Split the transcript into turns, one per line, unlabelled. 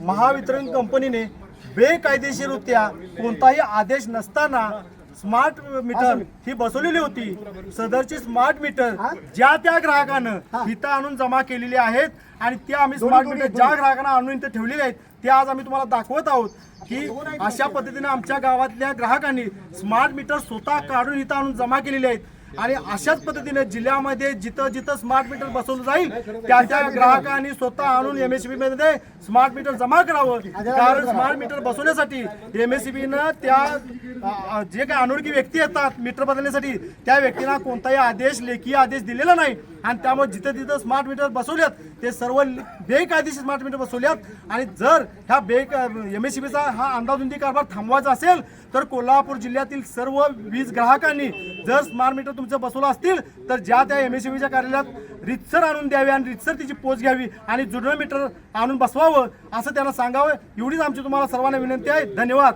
महावितरण कंपनीने बेकायदेशीररित्या कोणताही आदेश नसताना स्मार्ट मीटर ही बसवलेली होती। सदरची स्मार्ट मीटर ज्या त्या ग्राहकानं इथं आणून जमा केलेली आहेत आणि त्या आम्ही स्मार्ट मीटर ज्या ग्राहकांना आणून इथं ठेवलेले आहेत ते आज आम्ही तुम्हाला दाखवत आहोत की अशा पद्धतीने आमच्या गावातल्या ग्राहकांनी स्मार्ट मीटर स्वतः काढून इथं आणून जमा केलेले आहेत आणि अशाच पद्धतीने जिल्ह्यामध्ये जिथं जिथं स्मार्ट मीटर बसवलं जाईल त्या त्या ग्राहकांनी स्वतः आणून MSEB मध्ये स्मार्ट मीटर जमा करावं। कारण स्मार्ट मीटर बसवण्यासाठी MSEBनं त्या जे काही अनोळखी व्यक्ती येतात मीटर बदलण्यासाठी त्या व्यक्तींना कोणताही आदेश लेखी आदेश दिलेला नाही आणि त्यामुळे जिथं जिथं स्मार्ट मीटर बसवल्यात ते सर्व बेकायदेशीर स्मार्ट मीटर बसवल्यात। आणि जर ह्या MSEBचा हा अंदाधुंदी कारभार थांबवायचा असेल तर कोल्हापूर जिल्ह्यातील सर्व वीज ग्राहकांनी जर स्मार्ट मीटर तुमचं बसवलं असतील तर ज्या त्या MSEBच्या कार्यालयात रितसर आणून द्यावी आणि रितसर तिची पोच घ्यावी आणि जुनं मीटर आणून बसवावं असं त्यांना सांगावं। एवढीच आमची तुम्हाला सर्वांना विनंती आहे। धन्यवाद।